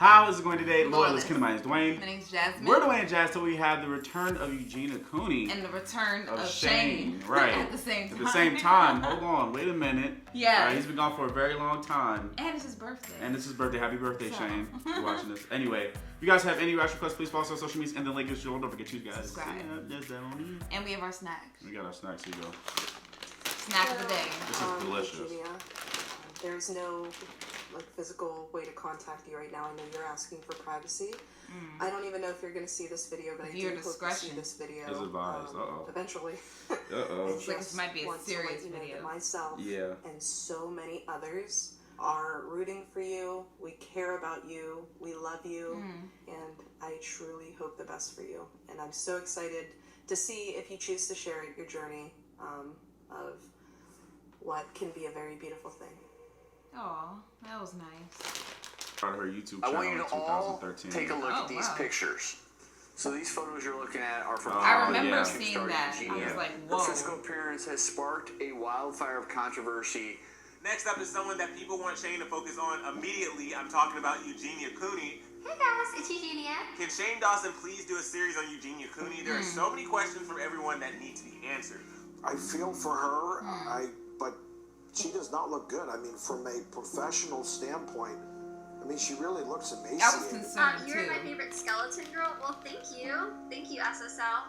How is it going today? Loyalist Kingdom. My name is Dwayne. My name is Jasmine. We're Dwayne and Jazz, so we have the return of Eugenia Cooney. And the return of Shane. Right. At the same time. At the same time. Hold on. Wait a minute. Yeah. Right, he's been gone for a very long time. And it's his birthday. Happy birthday, Shane. If you're watching this. Anyway, if you guys have any rash requests, please follow us on social media and the link is below. Don't forget you guys. Subscribe. And we have our snacks. We got our snacks. Here you go. Snack of the day. This is delicious. Eugenia, there's no physical way to contact you right now. I know you're asking for privacy. I don't even know if you're going to see this video, but I do hope to see this video is advised. eventually. It's like this might be a serious video. That myself and so many others are rooting for you. We care about you. We love you. And I truly hope the best for you. And I'm so excited to see if you choose to share your journey of what can be a very beautiful thing. Oh, that was nice. On her YouTube I channel want you to in 2013. all take a look at these pictures. So these photos you're looking at are from I remember seeing that. I was like, whoa. Her physical appearance has sparked a wildfire of controversy. Next up is someone that people want Shane to focus on immediately. I'm talking about Eugenia Cooney. Hey guys, it's Eugenia. Can Shane Dawson please do a series on Eugenia Cooney? There are so many questions from everyone that need to be answered. I feel for her, but she does not look good. I mean, from a professional standpoint, I mean, she really looks emaciated. I was concerned You're my favorite skeleton girl. Well, thank you. Thank you, SSL.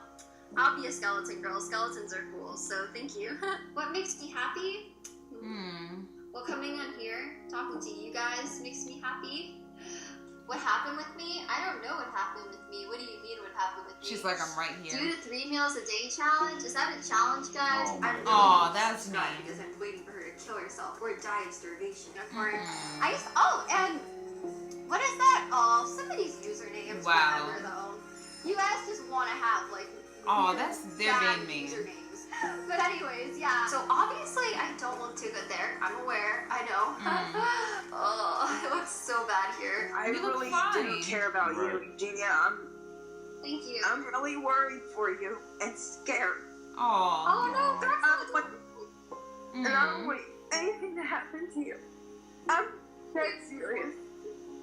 I'll be a skeleton girl. Skeletons are cool, so thank you. What makes me happy? Well, coming on here, talking to you guys makes me happy. What happened with me? I don't know what happened with me. What do you mean what happened with me? She's like, I'm right here. 2 to 3 meals a day challenge? Is that a challenge, guys? Oh, that's not nice. because I'm waiting for her to kill herself or die of starvation. Or and what is that? Oh, somebody's usernames. Wow. Remember though. You guys just want to have they're being mean. Usernames. But anyways, yeah. So obviously I don't look too good there. I'm aware. I know. Oh, it looks so bad here. I really do care about you, Eugenia. Thank you. I'm really worried for you and scared. Oh no, that's and I don't want anything to happen to you. I'm dead serious.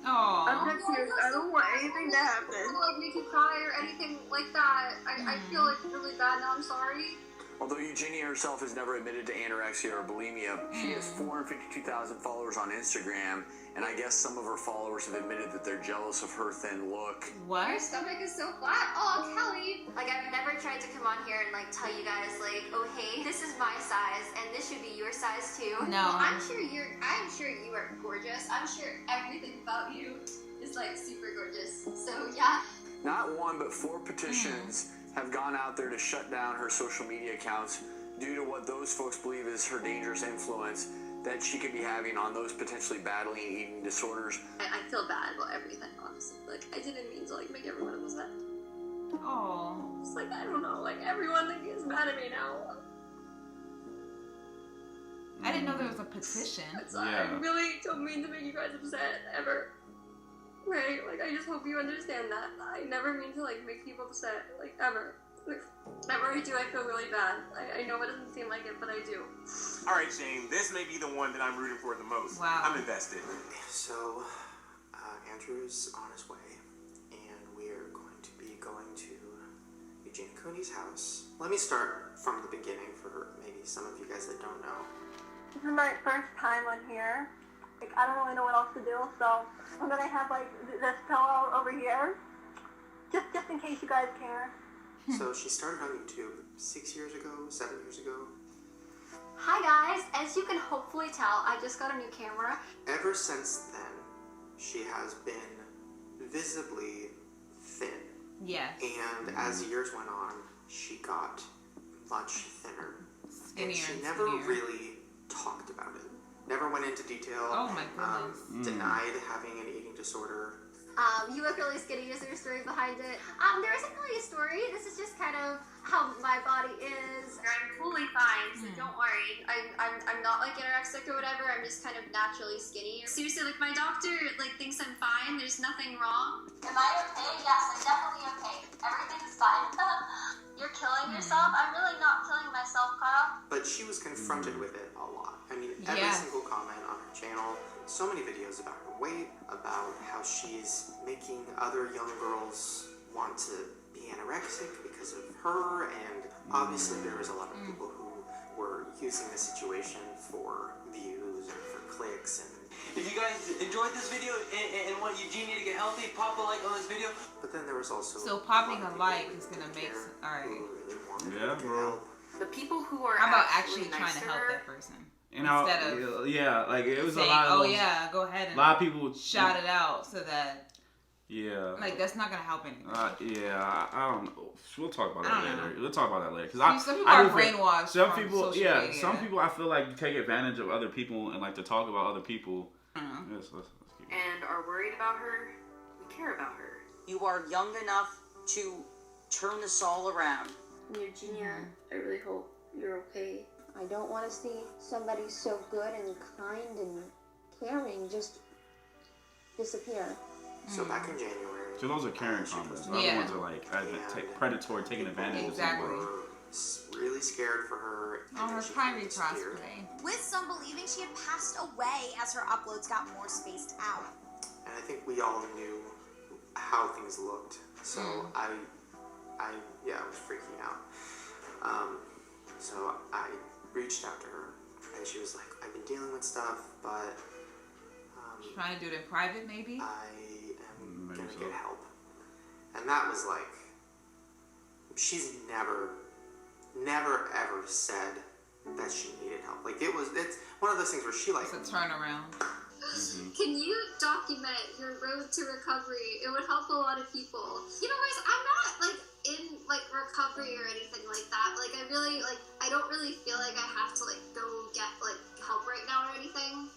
I'm dead serious. I don't want anything to happen. I don't like make you cry or anything like that. I feel like really bad now. I'm sorry. Although Eugenia herself has never admitted to anorexia or bulimia, she has 452,000 followers on Instagram, and I guess some of her followers have admitted that they're jealous of her thin look. What? Your stomach is so flat. Oh, Kelly. I've never tried to come on here and tell you guys oh hey, this is my size and this should be your size too. No. Well, I'm sure you are gorgeous. I'm sure everything about you is super gorgeous. So yeah. Not one, but 4 petitions have gone out there to shut down her social media accounts due to what those folks believe is her dangerous influence that she could be having on those potentially battling eating disorders. I feel bad about everything, honestly. I didn't mean to make everyone upset. Oh. It's I don't know, everyone is mad at me now. I didn't know there was a petition. I'm sorry. I really don't mean to make you guys upset, ever. Right? I just hope you understand that. I never mean to, make people upset, ever. Whenever I do, I feel really bad. I know it doesn't seem like it, but I do. All right, Shane, this may be the one that I'm rooting for the most. Wow. I'm invested. So, Andrew's on his way, and we're going to be going to Eugenia Cooney's house. Let me start from the beginning for maybe some of you guys that don't know. This is my first time on here. I don't really know what else to do, so I'm gonna have this pillow over here, just in case you guys care. So she started on YouTube 6 years ago, 7 years ago. Hi guys, as you can hopefully tell, I just got a new camera. Ever since then, she has been visibly thin. Yes. And as years went on, she got much thinner. Skinnier. And she never really talked about it. Never went into detail. Oh my goodness. Denied having an eating disorder. You look really skinny. Is there a story behind it? There isn't really a story. This is just kind of how my body is. I'm fully fine, so don't worry. I'm not anorexic or whatever. I'm just kind of naturally skinny. Seriously, my doctor thinks I'm fine. There's nothing wrong. Am I okay? Yes, I'm definitely okay. Everything is fine. You're killing yourself? I'm really not killing myself, Carl. But she was confronted with it a lot. I mean, every single comment on her channel, so many videos about her weight, about how she's making other young girls want to be anorexic because of her, and obviously there was a lot of people who were using the situation for views and for clicks. And if you guys enjoyed this video and want Eugenia to get healthy, pop a like on this video. But then there was also So popping a like is gonna make alright. Yeah, bro. The people who are How about actually actually trying nice to to help her, that person? You know, Instead of yeah, like it was saying, a lot of oh those, yeah, go ahead and a lot of people shout it out so that like that's not gonna help anything. I don't know. We'll talk about I that don't later. know. We'll talk about that later. Some people are brainwashed. Some from people, social yeah, media. some people I feel like take advantage of other people and like to talk about other people. Yes, let's keep and are worried about her, we care about her. You are young enough to turn this all around. Eugenia, I really hope you're okay. I don't want to see somebody so good and kind and caring just disappear. So back in January. So those are caring comments. The other ones are like predatory, taking advantage of someone. Really scared for her. Oh, her primary cosplay. With some believing she had passed away as her uploads got more spaced out. And I think we all knew how things looked. So I was freaking out. So I reached out to her, and she was like, I've been dealing with stuff, but trying to do it in private, maybe? I am gonna get help. And that was like, she's never ever said that she needed help. Like it's one of those things where she like. It's a turnaround. Can you document your road to recovery? It would help a lot of people. You know, guys, I'm not like in like recovery or anything like that. Like I really I don't really feel like I have to like go get like help right now or anything.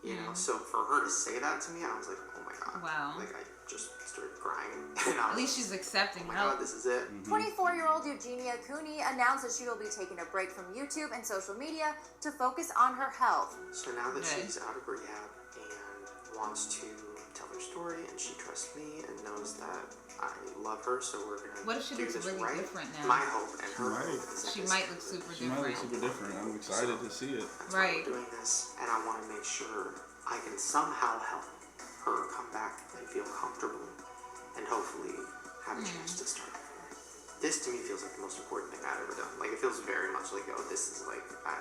You know, so for her to say that to me, I was like, oh my god. Wow. Like I just started crying. And I was At least she's accepting like, help. oh my god, this is it. 24-year-old Eugenia Cooney announced that she will be taking a break from YouTube and social media to focus on her health. So now that she's out of rehab and wants to tell her story, and she trusts me and knows that I love her, so we're gonna what if she do looks this really right. different now? My hope and her hope is that she this might look super She might look super different. I'm excited to see it. That's why we're doing this, and I want to make sure I can somehow help her come back and feel comfortable, and hopefully have a chance to start over. This to me feels like the most important thing I've ever done. Like it feels very much like, oh, this is like I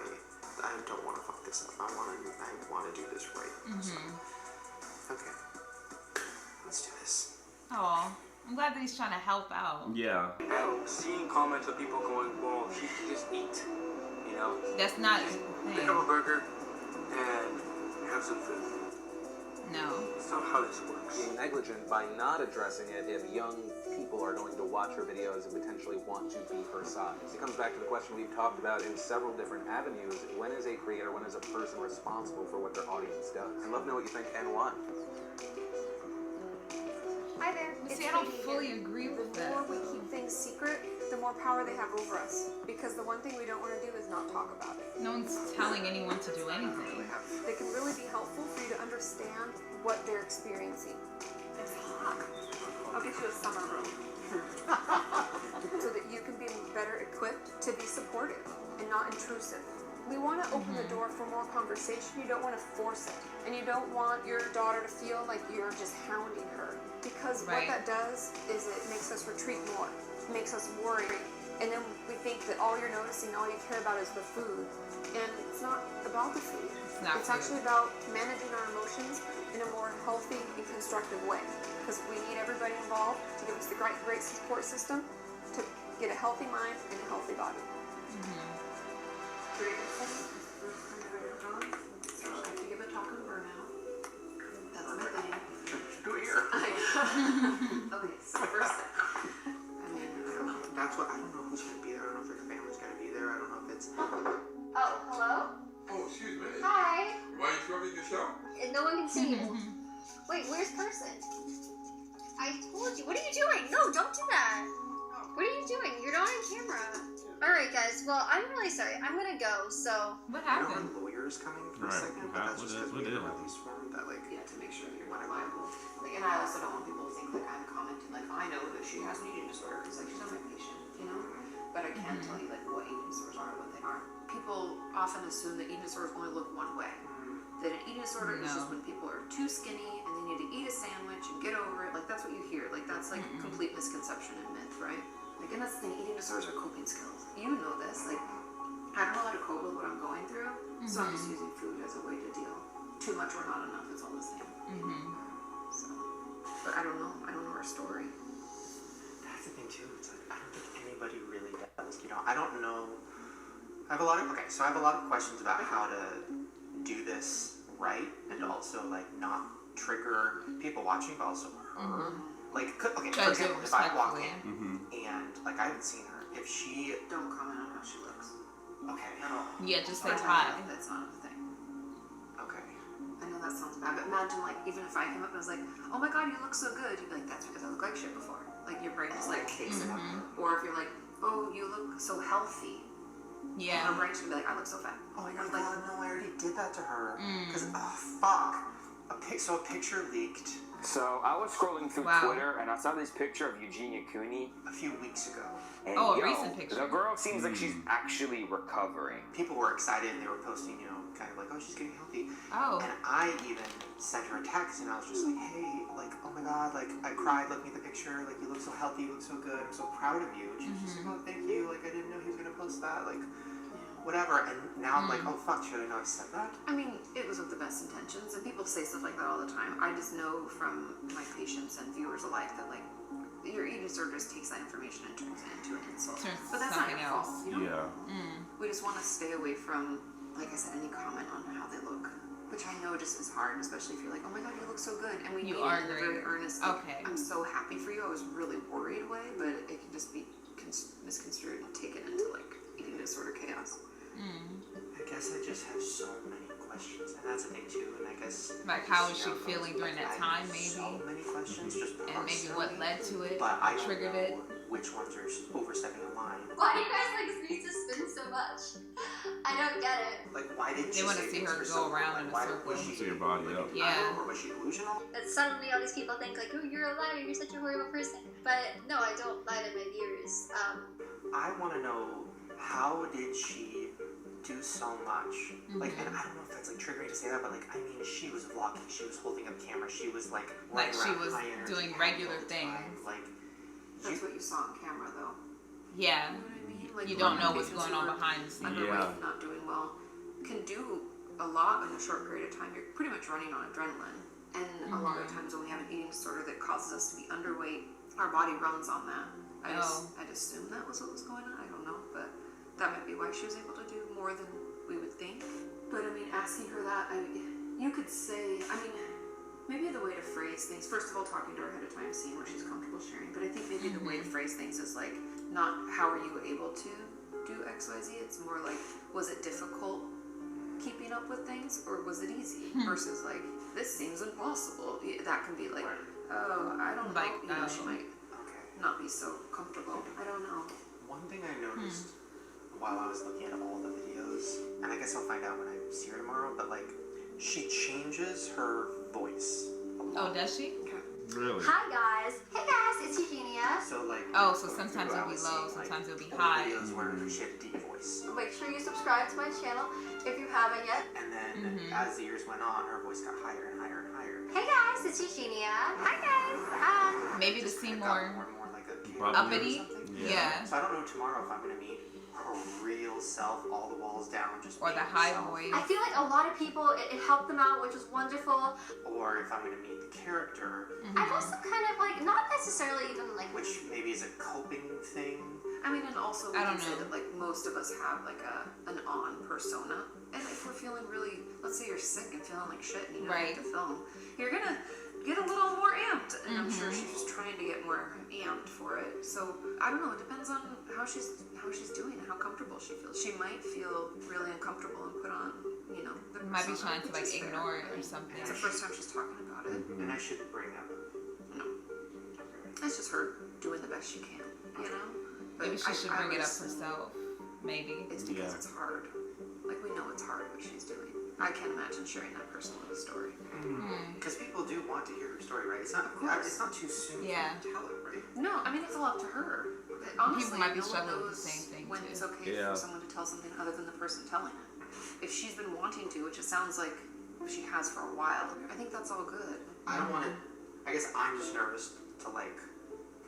don't want to fuck this up. I want to do this right. So, okay, let's do this. Aw, I'm glad that he's trying to help out. Yeah. And seeing comments of people going, well, she should just eat, you know? That's not Pick up a burger and have some food. No. That's not how this works. Being negligent by not addressing it if young people are going to watch her videos and potentially want to be her size. It comes back to the question we've talked about in several different avenues. When is a creator, when is a person responsible for what their audience does? I'd love to know what you think and why. Hi there. See, I don't fully agree with that. The more we keep things secret, the more power they have over us. Because the one thing we don't want to do is not talk about it. No one's telling anyone to do anything. They can really be helpful for you to understand what they're experiencing. It's hot. I'll get you a summer room. So that you can be better equipped to be supportive and not intrusive. We want to open the door for more conversation. You don't want to force it. And you don't want your daughter to feel like you're just hounding her. Because what that does is it makes us retreat more. It makes us worry. And then we think that all you're noticing, all you care about is the food. And it's not about the food. It's actually about managing our emotions in a more healthy and constructive way. Because we need everybody involved to give us the great support system to get a healthy mind and a healthy body. So I have to give a talk on burnout. That's my thing. Do it here. Okay, so first step. That's what I don't know who's gonna be there. I don't know if their family's gonna be there. I don't know if it's. Oh, hello? Oh, excuse me. Hi. Am I interrupting the show? No one can see you. Wait, where's Person? I told you. What are you doing? No, don't do that. What are you doing? You're not on camera. Alright, guys. Well, I'm really sorry. I'm gonna go, so... What happened? Lawyers coming for a second, but that's just because we did. don't have these forms that, like... Yeah, to make sure that you're not liable. Like, and I also don't want people to think, like, I'm commenting, like, I know that she has an eating disorder. It's like, she's not my patient, you know? But I can't tell you, like, what eating disorders are, what they aren't. People often assume that eating disorders only look one way. that an eating disorder is just when people are too skinny and they need to eat a sandwich and get over it. Like, that's what you hear. Like, that's like complete misconception and myth, right? Like, and that's the thing, eating disorders are coping skills. You know this. Like, I don't know how to cope with what I'm going through, so I'm just using food as a way to deal. Too much or not enough, it's all the same. So, but I don't know her story. That's the thing too. It's like I don't think anybody really does. You know, I don't know. I have a lot of questions about how to do this right and also like not trigger people watching, but also her. Like, okay, for example, if I walk in and like I haven't seen her, if she don't comment on how she looks. Okay. Yeah, just say hi. That's not a thing. Okay. I know that sounds bad, but imagine like even if I came up and was like, "Oh my God, you look so good," you'd be like, "That's because I look like shit before." Like your brain is like kicks it up. Or if you're like, "Oh, you look so healthy." Yeah. Her brain should be like, "I look so fat." Oh my God, no, I already did that to her. Because, fuck. So a picture leaked. So I was scrolling through Twitter and I saw this picture of Eugenia Cooney a few weeks ago. And a recent picture. The girl seems like she's actually recovering. People were excited and they were posting, you know, kind of like, oh, she's getting healthy. Oh. And I even sent her a text and I was just like, hey, like, oh my God, like, I cried looking at the picture. Like, you look so healthy, you look so good. I'm so proud of you. And she was just like, oh, thank you. Like, I didn't know he was going to post that. Like, whatever. And now I'm like, oh, fuck, should I know I said that? I mean, it was with the best intentions, and people say stuff like that all the time. I just know from my patients and viewers alike that, like, your eating disorder just takes that information and turns it into an insult. But that's not your fault. You know? We just want to stay away from, like I said, any comment on how they look. Which I know just is hard, especially if you're like, oh my God, you look so good. And we mean it in a very earnest, like, I'm so happy for you. I was really worried way, but it can just be misconstrued and taken into, like, eating disorder chaos. I guess I just have so many questions, and that's the thing too. And I guess like how was she feeling during that time, maybe? So many questions, just and maybe what led to it, but I triggered it. Which ones are overstepping the line? Why do you guys like need to spin so much? I don't get it. Like, why did they want to see her go around in a circle? See your body up. Yeah. Or was she delusional? And suddenly all these people think like, oh, you're a liar, you're such a horrible person. But no, I don't lie to my viewers. I want to know, how did she do so much? Like, and I don't know if that's like triggering to say that, but like, I mean, she was vlogging, she was holding up camera, she was like she was doing regular things. Like, that's what you saw on camera, though. Yeah. You know what I mean? Like, you don't know what's going on behind the scenes. Underweight, not doing well, can do a lot in a short period of time. You're pretty much running on adrenaline, and a lot of times when we have an eating disorder that causes us to be underweight, our body runs on that. I'd assume that was what was going on. I don't know, but that might be why she was able to do more than we would think. But I mean, asking her that, you could say, I mean, maybe the way to phrase things, first of all, talking to her ahead of time, seeing what she's comfortable sharing. But I think maybe the way to phrase things is like, not how are you able to do XYZ, it's more like, was it difficult keeping up with things, or was it easy? Versus like, this seems impossible. That can be like, oh, I don't know, you know, she might not be so comfortable. I don't know. One thing I noticed while I was looking at all the videos, and I guess I'll find out when I see her tomorrow, but like, she changes her voice a lot. Oh, does she? Really? Hi guys. Hey guys, it's Eugenia. So like, so sometimes it'll be low, sometimes it'll be high. Videos where she had a deep voice. Make sure you subscribe to my channel if you haven't yet. And then as the years went on, her voice got higher and higher and higher. Hey guys, it's Eugenia. Hi guys. Maybe to seem more like uppity. Yeah. So I don't know tomorrow if I'm gonna meet her real self, all the walls down, just or the high voice. I feel like a lot of people, it helped them out, which was wonderful. Or if I'm gonna meet the character. I've also kind of like, not necessarily even like, which maybe is a coping thing. I mean, and also we can say that like most of us have like an on persona, and if we're feeling really, let's say you're sick and feeling like shit and you don't need to film, you're gonna get a little more amped, and I'm sure she's just trying to get more amped for it. So I don't know. It depends on how she's doing and how comfortable she feels. She might feel really uncomfortable and put on, you know, the might be persona, trying to like ignore it or something. It's the first time she's talking about it. And I shouldn't bring up. No, it's just her doing the best she can, you know. But maybe she should bring it up herself. Maybe it's because it's hard. Like we know it's hard what she's doing. I can't imagine sharing that personal story. Because people do want to hear her story, right? It's not too soon to tell it, right? No, I mean, it's all up to her. Honestly, people might be no struggling one with knows the same thing when too. it's okay for someone to tell something other than the person telling it. If she's been wanting to, which it sounds like she has for a while. I think that's all good. I don't want to. I guess I'm just nervous to like.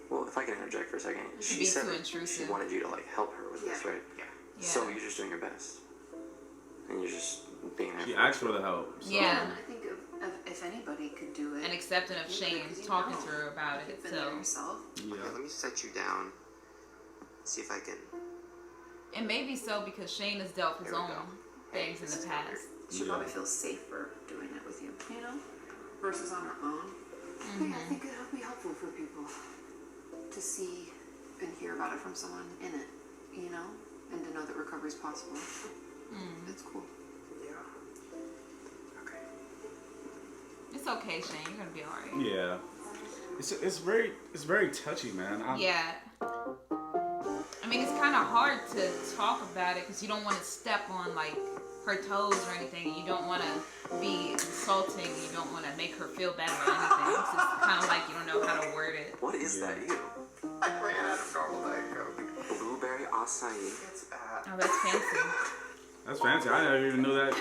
Well, if I can interject for a second, she be said too that intrusive. she wanted you to like help her with this, right? Yeah. So you're just doing your best, and you're just being there. She asked for the help. So. Yeah. I think if anybody could do it. And accepting of Shane, talking to her about it. You've been So. there yourself. Yeah. Okay, let me set you down. See if I can. And maybe so because Shane has dealt his own things in the past. She probably feels safer doing it with you, you know, versus on her own. Mm-hmm. Yeah, I think it'll be helpful for people to see and hear about it from someone in it, you know, and to know that recovery is possible. It's cool. Yeah. Okay. It's okay, Shane. You're gonna be alright. Yeah. It's very touchy, man. Yeah. I mean, it's kind of hard to talk about it because you don't want to step on like her toes or anything. You don't want to be insulting. You don't want to make her feel bad or anything. It's just kind of like you don't know how to word it. What is that? You? I ran out of normal Diet Coke. Blueberry acai. It's bad. Oh, that's fancy. That's fancy. I never even knew that.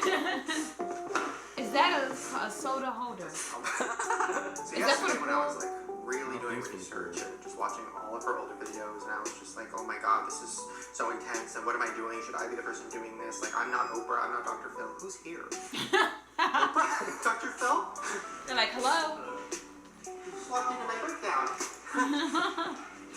Is that a soda holder? So Is that for the when I was like really doing research and just watching all of her older videos, and I was just like, oh my god, this is so intense, and what am I doing? Should I be the person doing this? Like, I'm not Oprah, I'm not Dr. Phil. Who's here? Oprah? Dr. Phil? They're like, hello? Who walked into my breakdown?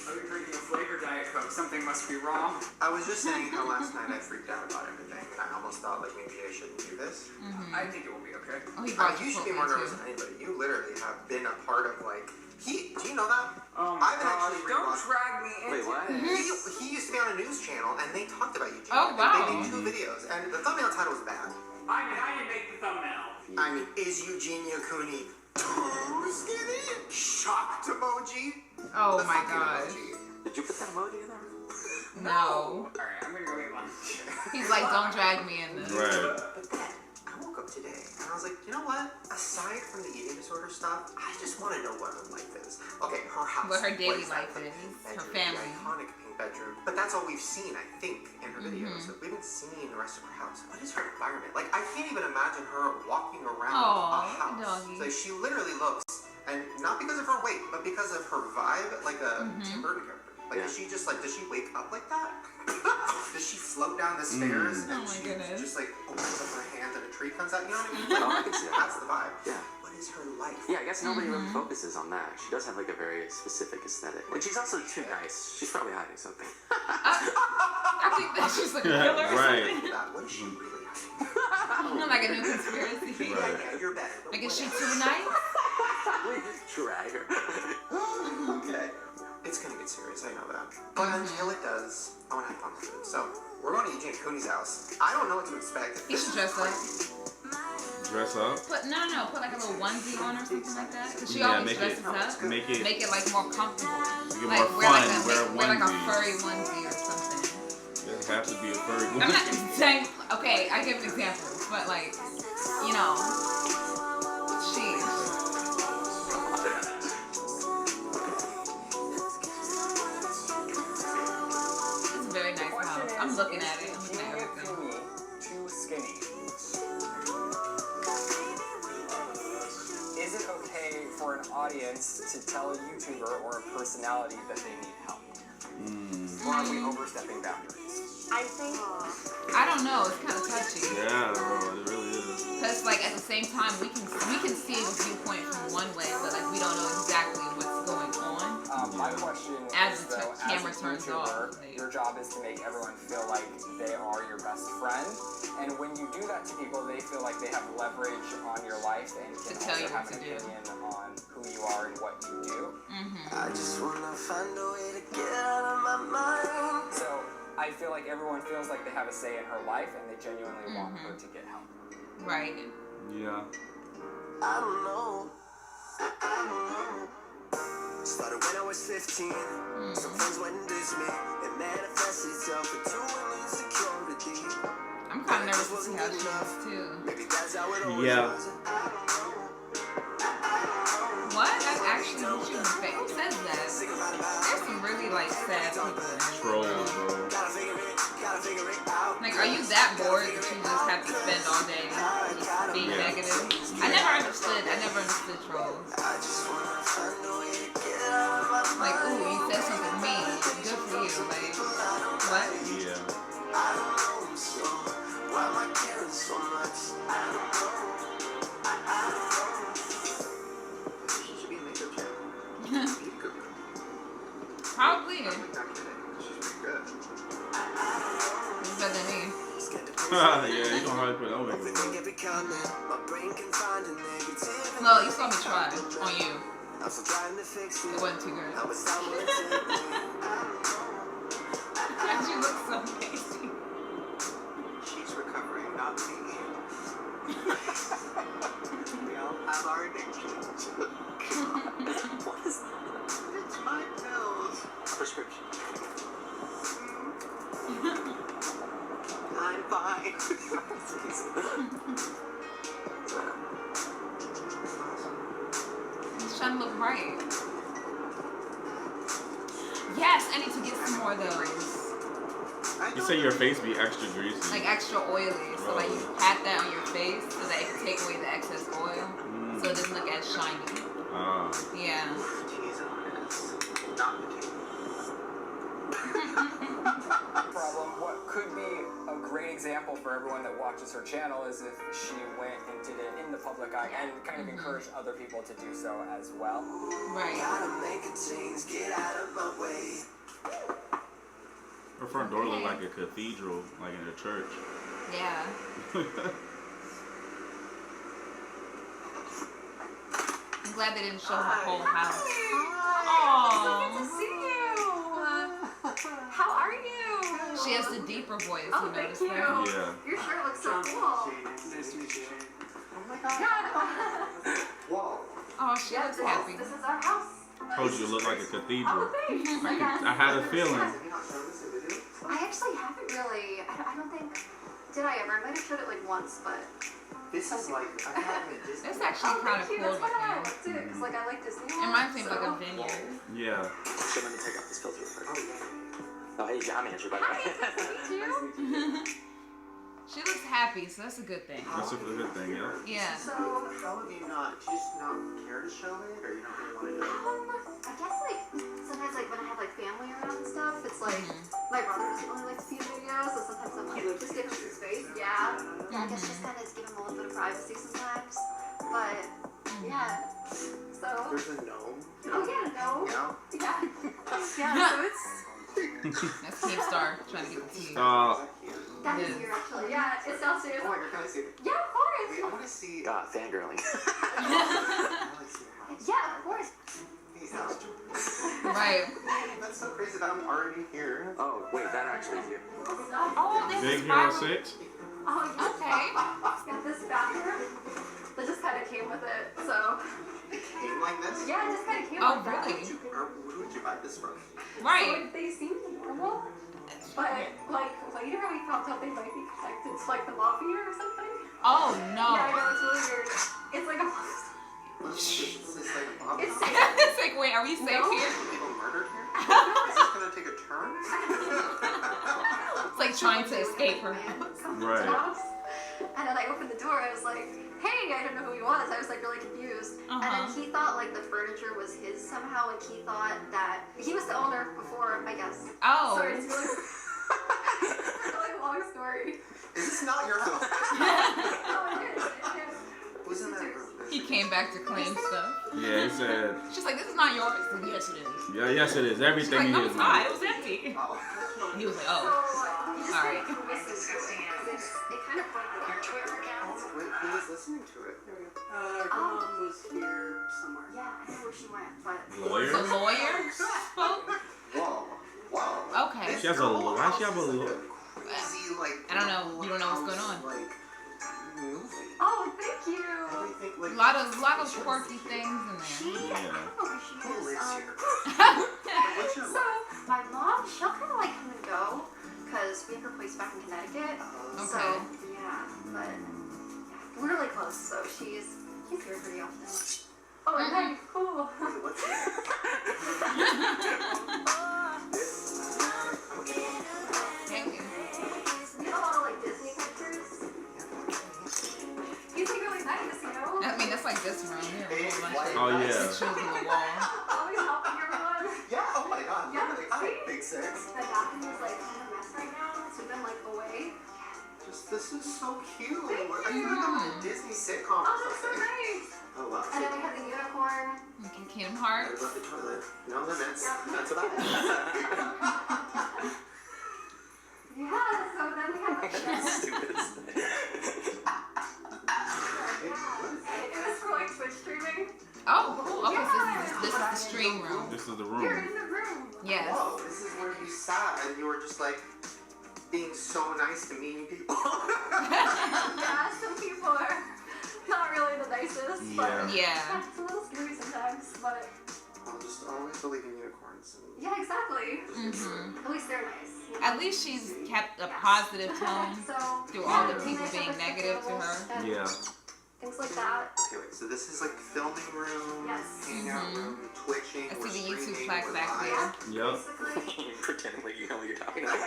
Are you drinking a flavored Diet Coke? Something must be wrong. I was just saying how last night I freaked out about everything, and I almost thought like maybe I shouldn't do this. I think it will be okay. Oh, You should be more nervous than anybody. You literally have been a part of like do you know that? Oh my I've gosh, actually don't drag me into Wait, what? this. He used to be on a news channel, and they talked about Eugenia. Oh, wow. And they made 2 videos, and the thumbnail title was bad. I didn't make the thumbnail. I mean, is Eugenia Cooney too skinny? Shocked emoji. Oh The my fucking gosh. emoji. Did you put that emoji in there? No. Alright, I'm gonna go get lunch. He's like, don't drag me in this. Right. But then, I woke up today, and I was like, you know what? Aside from the eating disorder stuff, I just want to know what her life is. Okay, her house. What her daily that life like? is. Her Bedroom, family. The iconic pink bedroom. But that's all we've seen, I think, in her videos. Mm-hmm. Like, we haven't seen the rest of her house. What is her environment? Like, I can't even imagine her walking around Aw, a house. doggy. Like, she literally looks, and not because of her weight, but because of her vibe, like a Tim Burton character. Like, does she wake up like that? Does she float down the stairs and Oh my she goodness. just like opens up her hands and a tree comes out? You know what I mean? Like, I can see that. that's the vibe. Yeah. What is her life? Yeah, I guess nobody really focuses on that. She does have like a very specific aesthetic. And she's also too nice. She's probably hiding something. I think that she's like a killer or Right. something. What is she really hiding? Like a new conspiracy. Yeah, you're better. but Like, is she whatever. too nice? We just drag her. Okay. It's gonna get serious, I know that. But until it does, I wanna have fun with it. So, we're going to Eugenia Cooney's house. I don't know what to expect. He should dress up. Dress up. Put put like a little onesie on or something like that. Cause she Yeah, always make it- dresses up. make it- like more comfortable. Make it Like more wear fun, wear like a onesie. furry onesie or something. It has to be a furry I'm not one. saying okay. I give an example, but like you know, sheesh. It's a very nice house. I'm looking at it. I'm looking at Eugenia everything. Cooney too skinny? Is it okay for an audience to tell a YouTuber or a personality that they need help? Or are we overstepping boundaries? I think. I don't know. It's kind of touchy. Yeah, bro, it really is. Cause like at the same time we can see a viewpoint from one way, but like we don't know exactly what's going on. My question As is the though, camera as a turns YouTuber, off, your job is to make everyone feel like they are your best friend, and when you do that to people, they feel like they have leverage on your life and can To tell also you have what an to do. opinion on who you are and what you do. I just wanna find a way to get out of my mind. So I feel like everyone feels like they have a say in her life, and they genuinely want her to get help. Right. Yeah. I don't know. Started when I was 15. Some friends wouldn't diss me. It manifested itself into an insecurity. I'm kind of nervous to see how she is too. Maybe that's how it always Yeah. was. What? That's actually who she was fake. Who says that? There's some really like sad people. Trolls, bro. Gotta figure it Like, are you that bored that you just have to spend all day just being negative? I never understood trolls. Like, ooh, you said something mean. Good for you. Like, what? Yeah. Probably. It's better than me. Yeah, you don't hardly put over. No, you saw me try on you. It wasn't too good. You look so tasty. She's recovering, not me. We all have our addictions. What is that? It's my pills. Prescription. I'm fine. He's trying to look right. Yes, I need to get some more of those. You say your face be extra greasy. Like extra oily. So like you pat that on your face so that it can take away the excess oil. So it doesn't look as shiny. Yeah. Problem. What could be a great example for everyone that watches her channel is if she went and did it in the public eye and kind of encouraged other people to do so as well. Right. Her front door looked like a cathedral, like in a church. Yeah. I'm glad they didn't show her whole house. Hi. Good to see you. How are you? She has the deeper voice. Oh, you thank noticed you. that? Yeah. Your shirt looks so cool. Nice to meet you. Oh my god. Whoa. Oh, she looks happy. This is our house. Told you it looked like a cathedral. Oh, thanks. I had a feeling. I actually haven't really. I don't think. Did I ever? I might have showed it like once, but. This is like, I have it. It's actually kind of cool That's what I looking. like too, because like I like Disney. It reminds me of like a vineyard. Yeah. So let me take off this filter real quick. Oh, hey, I'm Andrew, by the way. She looks happy, so that's a good thing. That's a good thing, yeah. Yeah. So, how have you not, do you just not care to show it, or you don't really want to know? I guess like sometimes like when I have like family around and stuff, it's like my brother doesn't really like to see videos, so sometimes I'm like just give him some space. Yeah. I guess just kind of give him a little bit of privacy sometimes. But yeah. So. There's a gnome. Oh yeah, no. Yeah. Yeah. Yeah. So it's. That's Keemstar trying to get the tea. That is here actually. Yeah, it's downstairs. Oh my god, can I see it? Yeah, of course. Wait, I want to see. Fangirling. Yeah, of course. Right. That's so crazy that I'm already here. Oh, wait, that actually is you. Oh, this Big is Hero probably... 6? Oh, okay. Got this bathroom that just kind of came with it, so. It came like this? Yeah, it just kind of came Oh, like that. really? Who would you buy this from? Right. So, like, they seemed normal, but like later we found out they might be connected to like the mafia or something. Oh, no. Yeah, I know, it's really weird. It's like a It's like a bomb. It's like, wait, are we safe here? People murdered here? Is this gonna take a turn? It's like trying to escape her. Right. And then I opened the door, I was like, hey, I don't know who he was. I was like really confused. And then he thought like the furniture was his somehow, and he thought that he was the owner before, I guess. Oh. So it's really, really long story. Is this not your house? Oh, it is. Who's in that room? He came back to claim stuff. Yeah, he said. She's like, this is not yours. Like, yes, it is. Yeah, yes, it is. She's Everything like, no, is it's not. It was empty. He was like, oh. All right. It kind of pointed your Twitter account. Who was listening to it? Her mom was here somewhere. Yeah, I know where she went, but. Lawyer? The lawyer spoke? Whoa. Okay. She has a. Why she have a lawyer? Crazy, like. I don't know. You don't know what's going on. Like, movie. Oh, thank you. Everything, like, A lot of quirky things in there. I don't know where she Who is. lives here? What's your So, my mom, she'll kind of like come and go, because we have her place back in Connecticut. So, yeah, but yeah, we're really close, so she's here pretty often. Oh, nice, cool. What's Thank you. sitcom. Oh, that's so nice. Oh, wow. And then we have the unicorn. Okay, Kingdom Hearts. Love the toilet. No limits. Yep. That's what I Yeah, so then we have It was for like Twitch streaming. Oh, cool. Okay, Yeah. so this is the stream room. This is the You're room. in the room. Yes. Whoa, this is where you sat and you were just like being so nice to mean people. Yeah, some people are not really the nicest. But Yeah. It's a little scary sometimes, but I'll just always believe in unicorns. yeah, exactly. Mm-hmm. At least they're nice. At least she's kept a positive tone So, through all the people being negative to her. and Yeah. things like that. Okay, wait, so this is like filming room, Yes. hangout room, twitching. I we're see the YouTube streaming, flag we're back live. there. Basically, Pretending like you know what you're talking about.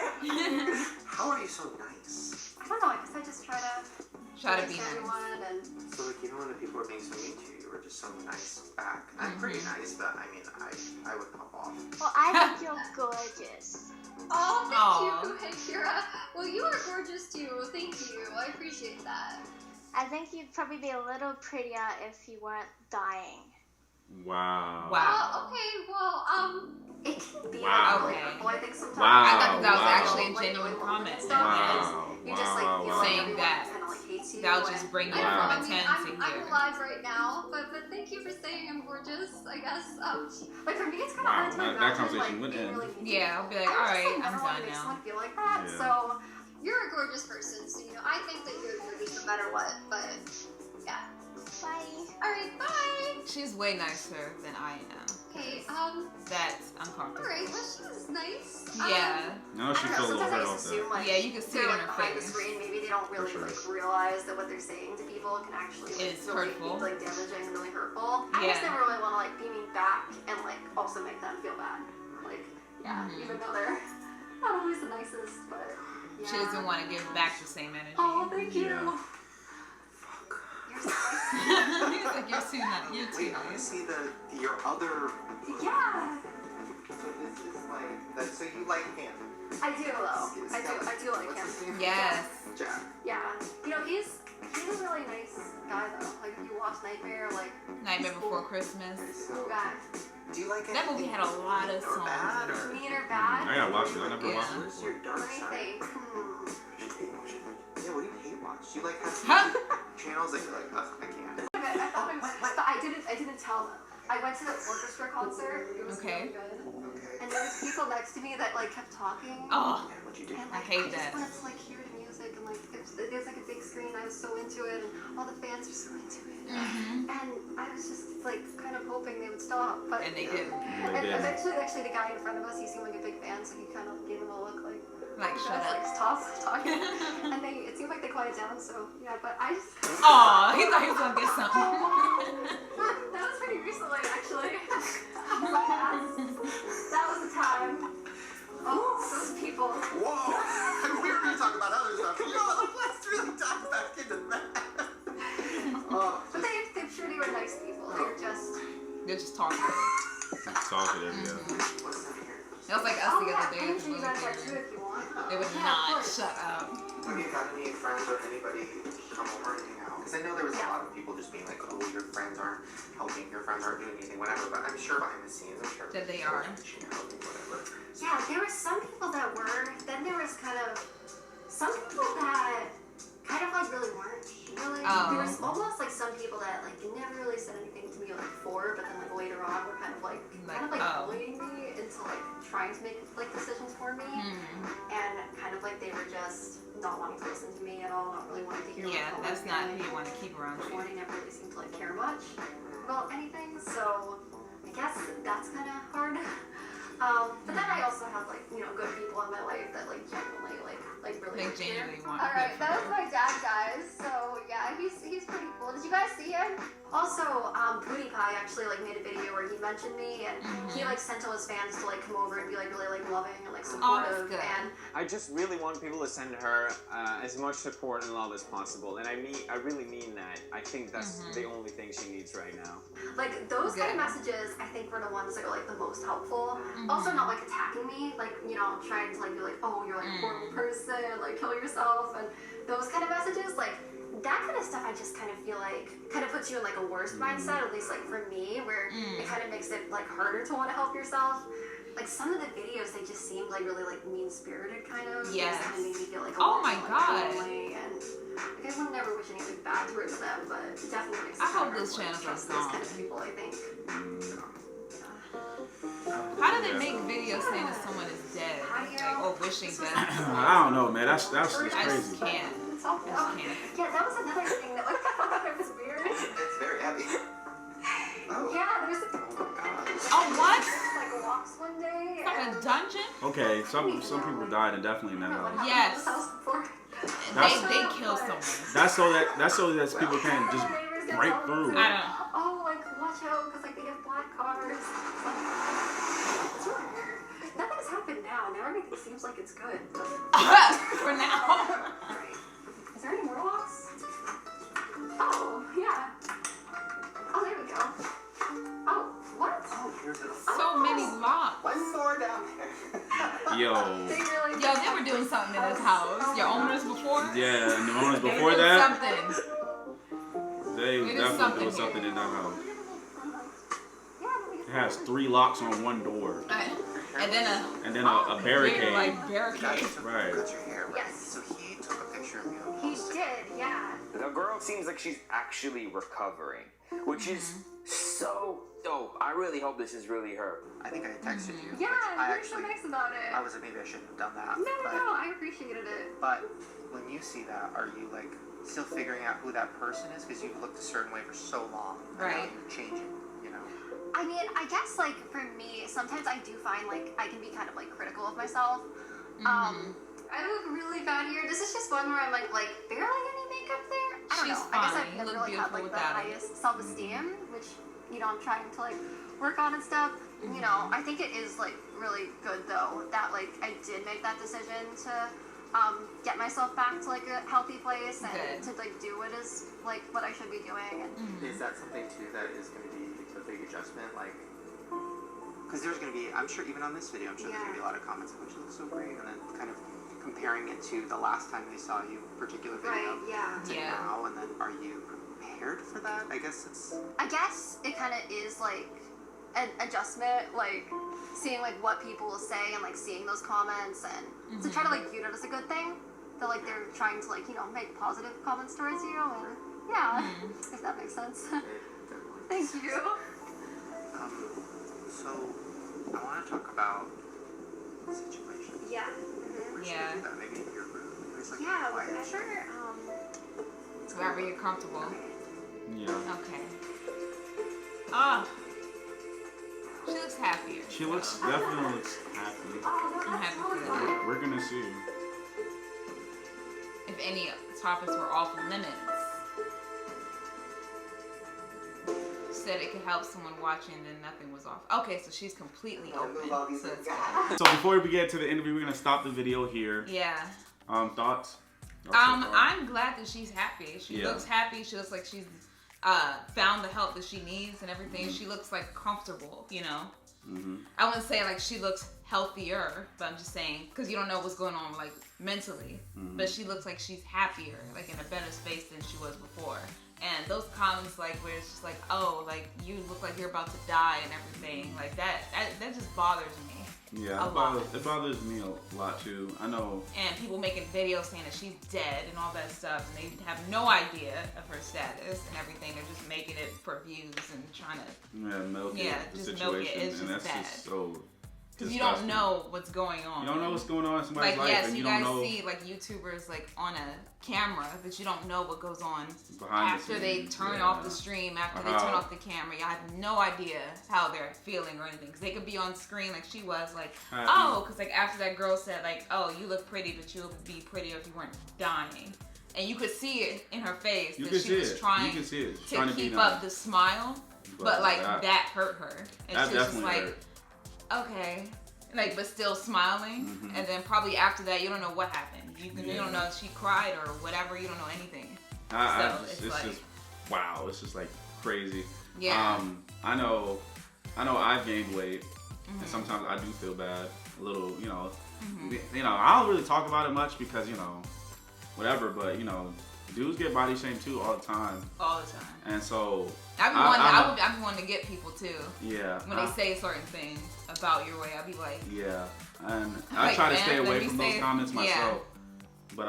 How are you so nice? I don't know. I guess I just try to Try to be nice nice. everyone and So like even when the people are being so mean to you, you were just so nice back. I'm pretty nice, but I mean I would pop off. Well, I think you're gorgeous. Oh, thank Aw. you. Hey, Kira. Well, you are gorgeous too. Thank you. I appreciate that. I think you'd probably be a little prettier if you weren't dying. Wow. Wow. Okay. Well, it can be Wow. really Okay. hurtful, I think sometimes. Wow. I thought that was Wow. actually a Like, genuine really comment. and stuff, Wow. and you just like Wow. feel like Saying everyone that. kind of like hates you. That'll and- just bring you I don't know, from I a mean, 10 I'm to here. alive right now, but thank you for saying I'm gorgeous. I guess. Like for me, it's kind of Wow, hard to that imagine conversation like would being end. really mean. Yeah, I'll be like, I just, alright, never I'm want done to make now. someone feel like that. Yeah. So you're a gorgeous person, so I think that you're gorgeous no matter what. But yeah. Bye. All right, bye. She's way nicer than I am. Okay. That's All uncomfortable. right. Well, she was nice. Yeah. Now she I don't feels a know, little sometimes hurt I off just that. assume, like, Yeah, you can see they're it in like her behind the face. screen. Maybe they don't really sure. like realize that what they're saying to people can actually like, It's really hurtful. be like damaging and really hurtful. I just Yeah. never really want to like be mean back and like also make them feel bad. Like yeah, Mhm. even though they're not always the nicest, but yeah. She doesn't want to give back the same energy. Oh, thank you. Yeah. You're so nice. He's like, you're too nice. You're too Wait, I want to nice. see your other. Yeah, So this is like that. So you like him? I do though. I do like What's him. his name? Yes. Jack. Yeah, you know he's a really nice guy though. Like if you watch Nightmare, like Nightmare he's Before cool. Christmas. Cool guy. Do you like That movie had a lot of or songs. bad in it. or? Mean or bad? I gotta watch it. I never Yeah. watched it What's before. your dark Let me side? think. Yeah, what do you hate watch? Do you like have Huh? channels that you're like, ugh, I can't. I thought but I didn't tell them. I went to the orchestra concert. It was Okay. really good. Okay. And there was people next to me that like kept talking. Oh, What'd you do? And, I like, hate I just that. wanted to like hear the music and like there's like a big screen. I was so into it, and all the fans are so into it. Mhm. And I was just like kind of hoping they would stop, but And they did. And They did. eventually, actually, the guy in front of us, he seemed like a big fan, so he kind of gave him a look like. Like, "You shut guys, up." Like, stop talking. And it seemed like they quieted down, so yeah. But I just. Aw, he thought he was gonna get something. That was pretty recently, actually. That was the time. Oh, those people. Whoa! We were going to talk about other stuff. Let's really dive back into that. But they truly were nice people. They were just. They're just talking. Talkative, yeah. What's in here? That was like us the other day. I at the can show you movie guys that too theater. if you want. They would Yeah, of not course. shut up. Have you got any friends or anybody come over and hang out? Because I know there was a lot of people just being like, oh, your friends aren't helping, your friends aren't doing anything, whatever. But I'm sure behind the scenes, I'm sure That they are. reaching out and whatever. Yeah, there were some people that were. Then there was kind of some people that kind of like really weren't. Really, Oh. there was almost like some people that like never really said anything to me like before, but then like later on were kind of like oh. bullying me into like trying to make like decisions for me, and kind of like they were just not wanting to listen to me at all, not really wanting to hear. Yeah, what I was that's not who feeling. you want to keep around you. They never really seemed to like care much about anything, so I guess that's kind of hard. But then I also have like good people in my life that like genuinely like really. They genuinely want All right, good that for was my dad, guys. So yeah, he's pretty cool. Did you guys see him? Also, Booty Pie actually like made a video where he mentioned me, and he like sent all his fans to like come over and be like really like loving and like supportive. good. And I just really want people to send her as much support and love as possible, and I really mean that. I think that's the only thing she needs right now. like those kind of messages, I think were the ones that are like the most helpful. Also, not like attacking me, like trying to like be like, oh, you're like a horrible person, like kill yourself, and those kind of messages. Like that kind of stuff, I just kind of feel like kind of puts you in like a worse mindset, at least like for me, where it kind of makes it like harder to want to help yourself. Like some of the videos, they just seemed like really like mean-spirited kind of. Yes. It kind of made me feel like Oh my God. lonely, and like I would never wish anything bad towards them, but it definitely makes it I hope harder those to, like, channels are trust those kind gone. of people, I think. How do they make videos saying that someone is dead, like, or wishing death? I don't know, man. That's just I crazy. just can't. Yeah, that was another thing that like it was weird. It's very heavy. Yeah, there's Oh, what? like walks one day. Like a dungeon? Okay, some people died and definitely in that house. Yes. They kill someone. That's so that people can't just break through. I don't. Oh, like watch out, because like they get black cars. It's really weird. Nothing's happened now. Now everything seems like it's good. For now. Is there any more walks? Oh, yeah. Oh, there we go. Oh, what? Oh, here's it. So many locks. One more down there. Yo. They were doing something in this house. Your owners before? Yeah, and the owners They before did that, something. they was It is definitely something doing here. something in that house. It has 3 locks on one door. And then a barricade. weird, like barricade. Right. Cut your hair, right? Yes. So he took a picture of you. He did, yeah. The girl seems like she's actually recovering, which is so dope. I really hope this is really her. I think I texted you. Yeah, which I you're actually, so nice about it. I was maybe I shouldn't have done that. No, but, I appreciated it. But when you see that, are you like still figuring out who that person is? Because you've looked a certain way for so long. And now Right. you're changing, you know. I mean, I guess like for me, sometimes I do find like I can be kind of like critical of myself. I look really bad here. This is just one where I'm like barely any makeup there. I don't She's know. I guess fine. I've You never look really had like beautiful the without it. highest self-esteem, which I'm trying to like work on and stuff. You know, I think it is like really good though that like I did make that decision to get myself back to like a healthy place and to like do what is like what I should be doing. And Is that something too that is going to be a big adjustment? Like, because there's going to be, I'm sure even on this video, I'm sure there's going to be a lot of comments of which looks so great, and then kind of comparing it to the last time they saw you, particular video, to now, and then are you prepared for that? I guess it kind of is like an adjustment, like seeing like what people will say and like seeing those comments and to try to like view it as a good thing. That like they're trying to like make positive comments towards you and if that makes sense. Thank you. So I want to talk about the situation. Yeah. Where should we do that? Maybe in your room? It's like Yeah, quiet. whenever Wherever you're comfortable. Yeah. Okay. Ah. She looks happier. She definitely looks happy. I'm happy for that. We're gonna see. If any topics were off limits. Said it could help someone watching, then nothing was off. Okay, so she's completely open. So it's good. So before we get to the interview, we're gonna stop the video here. Yeah. Thoughts? I'm glad that she's happy. She Yeah. looks happy. She looks like she's found the help that she needs and everything. She looks like comfortable, you know. I wouldn't say like she looks healthier, but I'm just saying because you don't know what's going on like mentally. But she looks like she's happier, like in a better space than she was before. And those comments like where it's just like, oh, like you look like you're about to die and everything, like that just bothers me. Yeah, it bothers me a lot too. I know. And people making videos saying that she's dead and all that stuff, and they have no idea of her status and everything. They're just making it for views and trying to milk it. The just situation, milk it. It's and just that's bad. just so. Because you don't know what's going on. You don't know what's going on in somebody's life, yes, and you guys don't know. see like YouTubers like on a camera, but you don't know what goes on Behind after the they scenes, turn off the stream, after they turn off the camera. You have no idea how they're feeling or anything. Because they could be on screen like she was, like, oh, because like after that girl said like, oh, you look pretty, but you'll be prettier if you weren't dying. And you could see it in her face that she was trying to keep up the smile, but like that hurt her. And That she was just definitely like, okay. Like, but still smiling, and then probably after that, you don't know what happened. You don't know if she cried or whatever. You don't know anything. It's just wow. It's just like crazy. Yeah. I know. I've gained weight, and sometimes I do feel bad. A little, you know. I don't really talk about it much because whatever. But dudes get body shamed too all the time. All the time. And so I've been wanting to get people too. Yeah. When they say certain things about your way, I'll be like. Yeah, and I like, try to stay away from those comments myself. Yeah. But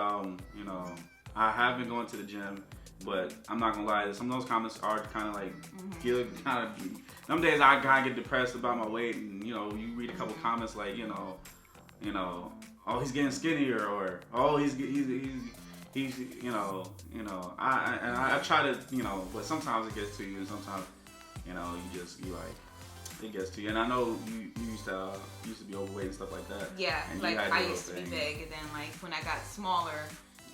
you know, I have been going to the gym, but I'm not gonna lie, some of those comments are kind of like some days I kind of get depressed about my weight, and you know, you read a couple comments like you know, oh, he's getting skinnier, or oh, he's you know, I try to, you know, but sometimes it gets to you, and sometimes, you know, you like, it gets to you. And I know you used to be overweight and stuff like that. Yeah, and like I used to be big, and then like when I got smaller,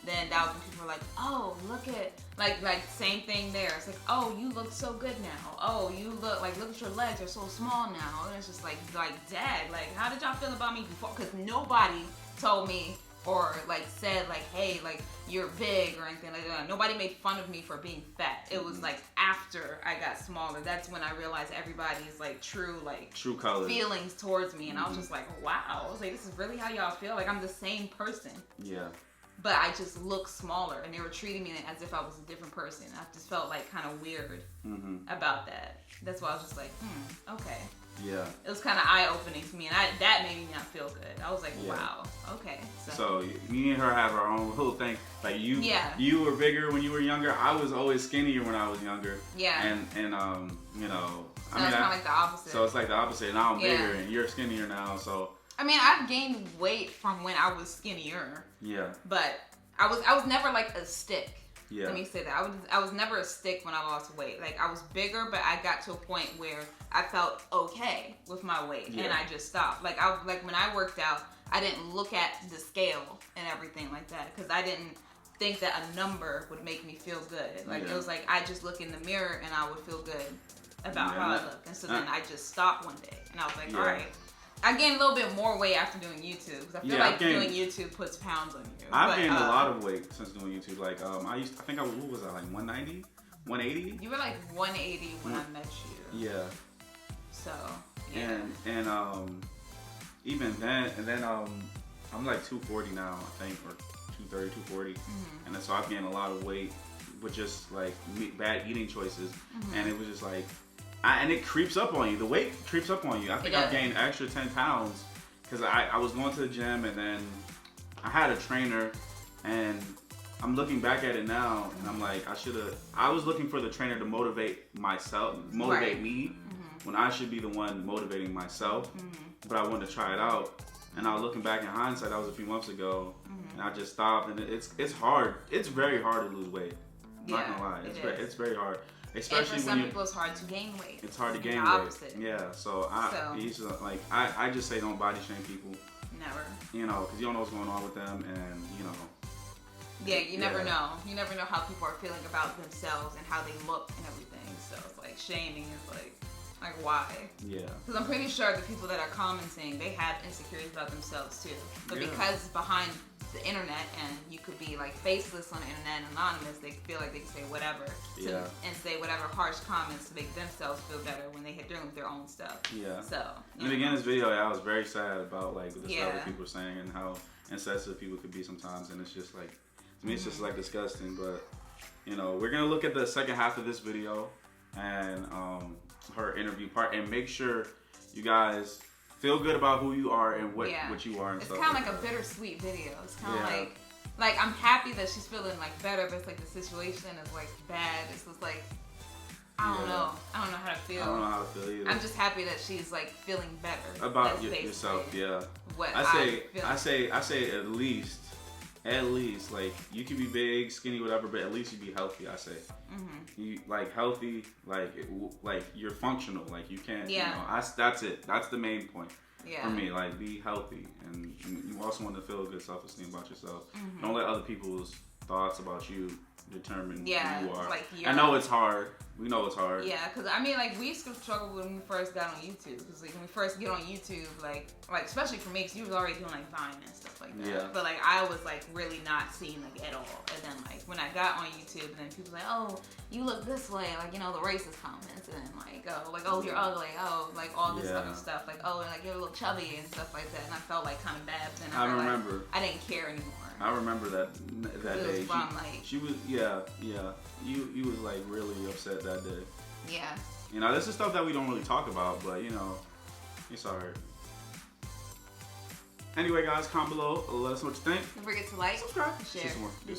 then that was when people were like, oh, look at, like same thing there. It's like, oh, you look so good now. Oh, you look at your legs, they're so small now. And it's just like, dad, like, how did y'all feel about me before? Because nobody told me or like said like, hey, like you're big or anything like that. Nobody made fun of me for being fat. It was like after I got smaller, that's when I realized everybody's like true colors, feelings towards me, and I was just like, wow. I was like, this is really how y'all feel? Like I'm the same person. Yeah. But I just look smaller, and they were treating me as if I was a different person. I just felt like kind of weird about that. That's why I was just like, okay. Yeah. It was kind of eye-opening to me, and that made me not feel good. I was like, wow, okay. So me and her have our own little thing. Like you were bigger when you were younger. I was always skinnier when I was younger. Yeah. And you know. So it's kind of like the opposite. So it's like the opposite. Now I'm bigger, and you're skinnier now, so. I mean, I've gained weight from when I was skinnier. Yeah. But I was never like a stick. Yeah. Let me say that. I was never a stick when I lost weight. Like I was bigger, but I got to a point where I felt okay with my weight, and I just stopped. Like when I worked out, I didn't look at the scale and everything like that because I didn't think that a number would make me feel good. Like it was like I just look in the mirror and I would feel good about how I look. And so then I just stopped one day, and I was like, all right. I gained a little bit more weight after doing YouTube because I feel like doing YouTube puts pounds on you. I've gained a lot of weight since doing YouTube. Like I think what was I, like 190, 180? You were like 180 when I met you. Yeah. So. Yeah. And even then, I'm like 240 now, I think, or 230, 240, and then so I've gained a lot of weight with just like bad eating choices, and it was just like. And it creeps up on you. The weight creeps up on you. I think I've gained extra 10 pounds because I was going to the gym, and then I had a trainer, and I'm looking back at it now, and I'm like, I was looking for the trainer to motivate me when I should be the one motivating myself, but I wanted to try it out. And I was looking back in hindsight, that was a few months ago, and I just stopped, and it's hard. It's very hard to lose weight. I'm not gonna lie. It's very hard. Especially and for some people, it's hard to gain weight. It's hard to gain weight. Yeah, so I just say don't body shame people. Never. You know, because you don't know what's going on with them, and you know. Yeah, you never know. You never know how people are feeling about themselves and how they look and everything. So it's like shaming is like why? Yeah. Because I'm pretty sure the people that are commenting, they have insecurities about themselves too. But because behind the internet, and you could be like faceless on the internet and anonymous, they feel like they can say whatever and say whatever harsh comments to make themselves feel better when they're dealing with their own stuff. Yeah. So. And again, this video, I was very sad about like the stuff that people were saying and how insensitive people could be sometimes, and it's just like, to me, it's just like disgusting. But you know, we're gonna look at the second half of this video and her interview part, and make sure you guys feel good about who you are and what you are and it's stuff. It's kind of like a bittersweet video. It's kind of like I'm happy that she's feeling like better, but it's like the situation is like bad. It's just like I don't know how to feel. I don't know how to feel either. I'm just happy that she's like feeling better about yourself. Yeah. What I say at least like you can be big, skinny, whatever, but at least you be healthy. I say you like healthy, like you're functional, like you can't. Yeah. You know, that's it. That's the main point for me. Like be healthy, and you also want to feel good self-esteem about yourself. Don't let other people's thoughts about you determine who you are. Like I know it's hard. We know it's hard. Yeah, because I mean, like we used to struggle when we first got on YouTube. Because like when we first get on YouTube, like especially for me, because you was already doing like Vine and stuff like that. Yeah. But like I was like really not seen like at all. And then like when I got on YouTube, and then people like, oh, you look this way, like you know the racist comments, and then oh you're ugly, oh like all this other stuff, like oh and like you're a little chubby and stuff like that. And I felt like kind of bad. But then I remember I didn't care anymore. I remember that day. Like, she was yeah. You was like really upset that day. Yeah. You know, this is stuff that we don't really talk about, but you know, it's alright. Anyway, guys, comment below. Let us know what you think. Don't forget to like, subscribe, share. Do